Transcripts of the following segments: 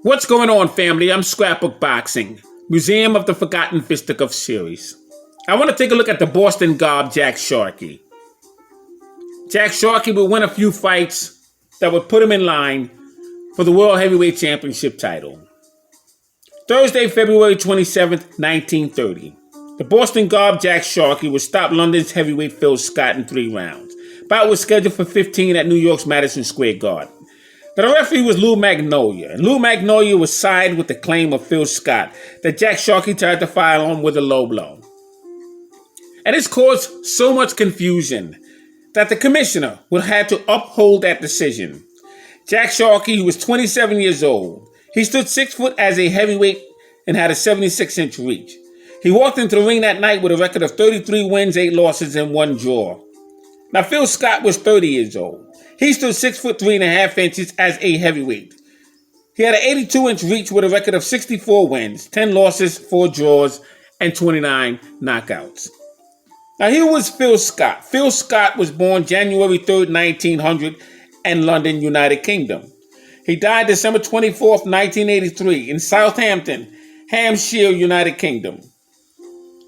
What's going on, family? I'm Scrapbook Boxing, Museum of the Forgotten Fisticuffs series. I want to take a look at the Boston Gob, Jack Sharkey. Jack Sharkey would win a few fights that would put him in line for the World Heavyweight Championship title. Thursday, February 27th, 1930. The Boston Gob, Jack Sharkey would stop London's heavyweight Phil Scott in 3 rounds. Bout was scheduled for 15 at New York's Madison Square Garden. The referee was Lou Magnolia, and Lou Magnolia was sided with the claim of Phil Scott that Jack Sharkey tried to file on with a low blow. And this caused so much confusion that the commissioner would have to uphold that decision. Jack Sharkey, who was 27 years old, he stood 6 foot as a heavyweight and had a 76-inch reach. He walked into the ring that night with a record of 33 wins, 8 losses, and 1 draw. Now, Phil Scott was 30 years old. He stood 6 foot 3.5 inches as a heavyweight. He had an 82-inch reach with a record of 64 wins, 10 losses, 4 draws, and 29 knockouts. Now, here was Phil Scott. Phil Scott was born January 3rd, 1900 in London, United Kingdom. He died December 24th, 1983 in Southampton, Hampshire, United Kingdom.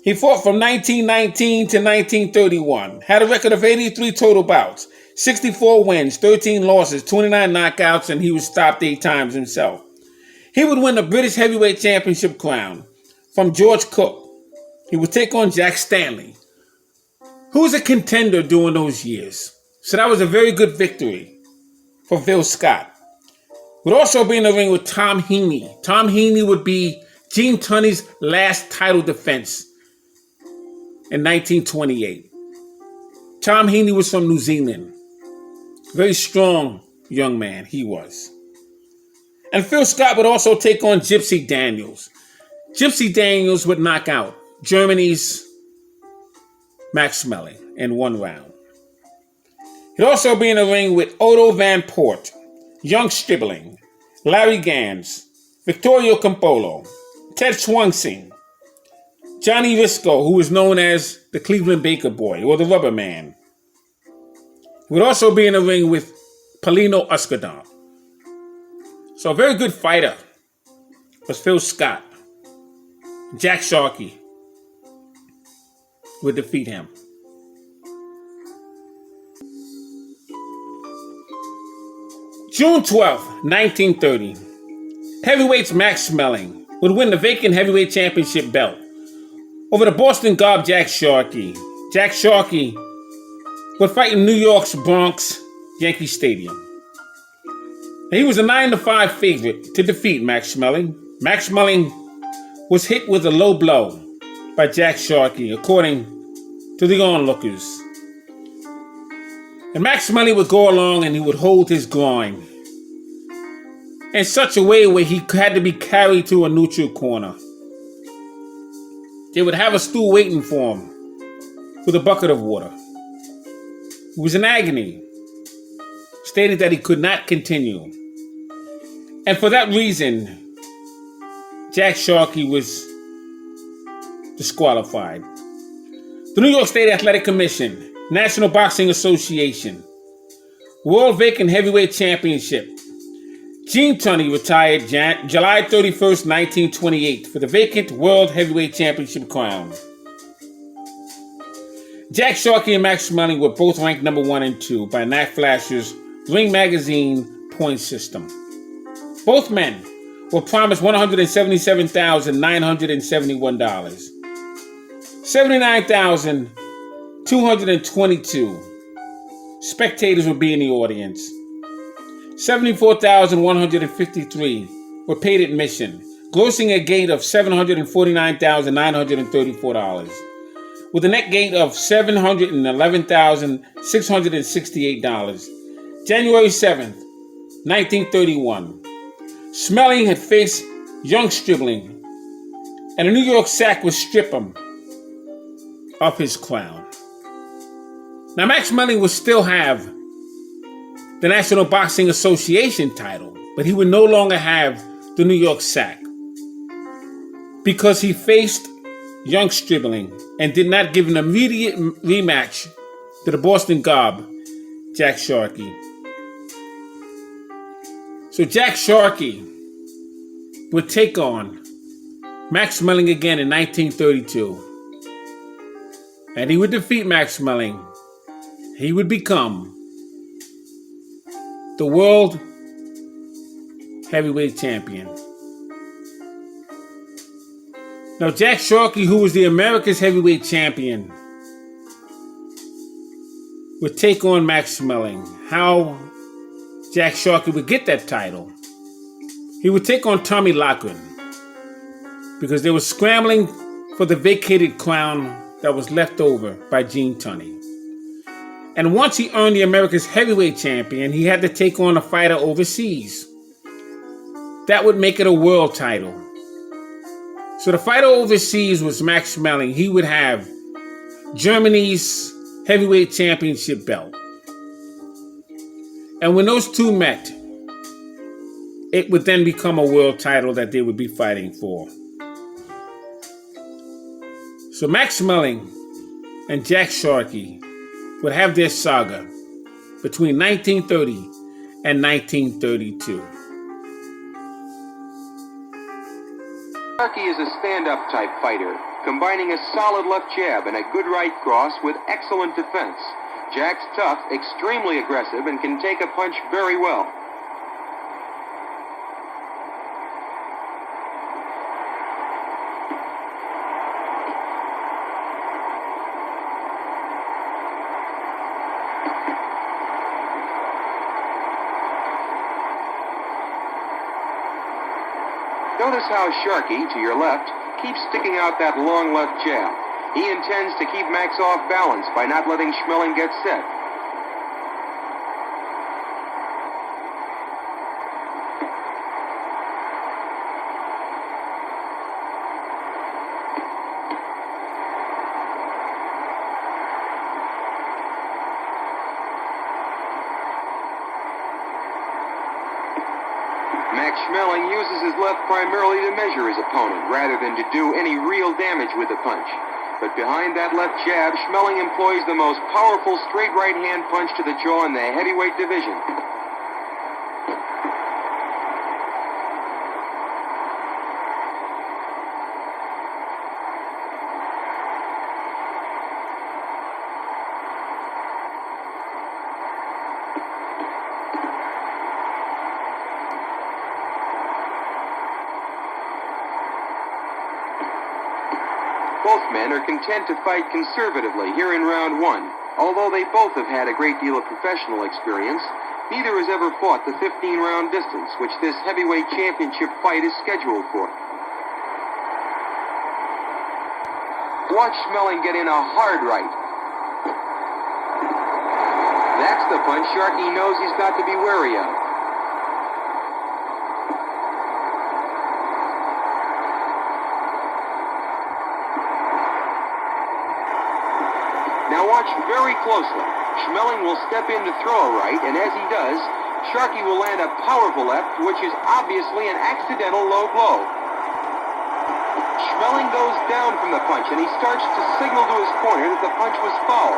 He fought from 1919 to 1931, had a record of 83 total bouts, 64 wins, 13 losses, 29 knockouts, and he was stopped 8 times himself. He would win the British Heavyweight Championship crown from George Cook. He would take on Jack Stanley, who was a contender during those years. So that was a very good victory for Phil Scott. Would also be in the ring with Tom Heaney. Tom Heaney would be Gene Tunney's last title defense in 1928. Tom Heaney was from New Zealand. Very strong young man he was. And Phil Scott would also take on Gypsy Daniels. Gypsy Daniels would knock out Germany's Max Schmeling in 1 round. He'd also be in the ring with Otto Van Port, Young Schmeling, Larry Gans, Vittorio Campolo, Ted Swansing, Johnny Risco, who was known as the Cleveland Baker Boy or the Rubber Man. He would also be in the ring with Paulino Uscadon. So a very good fighter was Phil Scott. Jack Sharkey would defeat him. June 12th, 1930. Heavyweights Max Schmeling would win the vacant heavyweight championship belt over the Boston Gob Jack Sharkey. Jack Sharkey would fight in New York's Bronx Yankee Stadium. And he was a 9-5 favorite to defeat Max Schmeling. Max Schmeling was hit with a low blow by Jack Sharkey, according to the onlookers. And Max Schmeling would go along and he would hold his groin in such a way where he had to be carried to a neutral corner. They would have a stool waiting for him with a bucket of water. He was in agony, stated that he could not continue. And for that reason, Jack Sharkey was disqualified. The New York State Athletic Commission, National Boxing Association, World Vacant Heavyweight Championship. Gene Tunney retired July 31st, 1928 for the vacant World Heavyweight Championship crown. Jack Sharkey and Max Schmeling were both ranked number 1 and 2 by Nat Flasher's Ring Magazine point system. Both men were promised $177,971. $79,222 spectators would be in the audience. 74,153 were paid admission, grossing a gate of $749,934, with a net gate of $711,668. January 7th, 1931. Schmeling had faced Young Schmeling, and a New York sack would strip him of his crown. Now, Max Schmeling would still have the National Boxing Association title, but he would no longer have the New York sack because he faced Young Schmeling and did not give an immediate rematch to the Boston Gob, Jack Sharkey. So Jack Sharkey would take on Max Schmeling again in 1932. And he would defeat Max Schmeling. He would become the world heavyweight champion. Now, Jack Sharkey, who was the America's heavyweight champion, would take on Max Schmeling. How Jack Sharkey would get that title? He would take on Tommy Loughran because they were scrambling for the vacated crown that was left over by Gene Tunney. And once he earned the America's heavyweight champion, he had to take on a fighter overseas. That would make it a world title. So the fighter overseas was Max Schmeling. He would have Germany's heavyweight championship belt. And when those two met, it would then become a world title that they would be fighting for. So Max Schmeling and Jack Sharkey would have their saga between 1930 and 1932. Sharkey is a stand-up type fighter, combining a solid left jab and a good right cross with excellent defense. Jack's tough, extremely aggressive, and can take a punch very well. Notice how Sharkey, to your left, keeps sticking out that long left jab. He intends to keep Max off balance by not letting Schmeling get set. Max Schmeling uses his left primarily to measure his opponent, rather than to do any real damage with the punch. But behind that left jab, Schmeling employs the most powerful straight right-hand punch to the jaw in the heavyweight division. Both men are content to fight conservatively here in round one. Although they both have had a great deal of professional experience, neither has ever fought the 15-round distance, which this heavyweight championship fight is scheduled for. Watch Schmeling get in a hard right. That's the punch Sharkey knows he's got to be wary of. Now watch very closely. Schmeling will step in to throw a right, and as he does, Sharkey will land a powerful left, which is obviously an accidental low blow. Schmeling goes down from the punch, and he starts to signal to his corner that the punch was foul.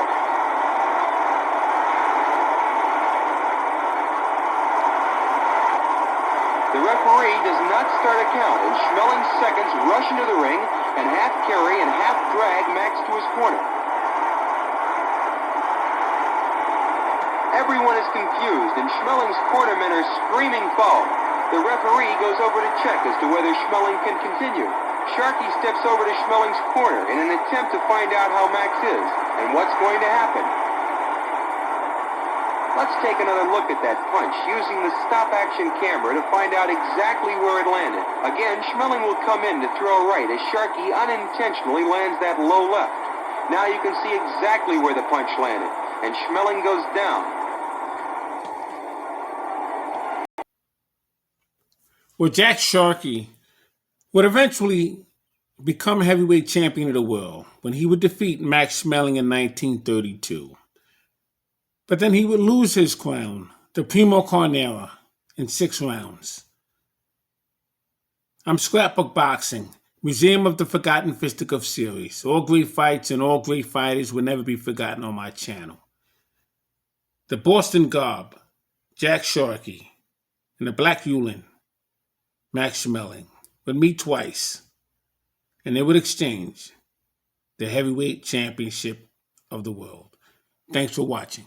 The referee does not start a count, and Schmeling's seconds rush into the ring and half carry and half drag Max to his corner. Everyone is confused, and Schmeling's cornermen are screaming foul. The referee goes over to check as to whether Schmeling can continue. Sharkey steps over to Schmeling's corner in an attempt to find out how Max is and what's going to happen. Let's take another look at that punch using the stop-action camera to find out exactly where it landed. Again, Schmeling will come in to throw right as Sharkey unintentionally lands that low left. Now you can see exactly where the punch landed, and Schmeling goes down. Well, Jack Sharkey would eventually become heavyweight champion of the world when he would defeat Max Schmeling in 1932. But then he would lose his crown to Primo Carnera in 6 rounds. I'm Scrapbook Boxing, Museum of the Forgotten Fisticuffs series. All great fights and all great fighters will never be forgotten on my channel. The Boston Garb, Jack Sharkey, and the Black Yulin, Max Schmeling. would meet twice, and they would exchange the heavyweight championship of the world. Thanks for watching.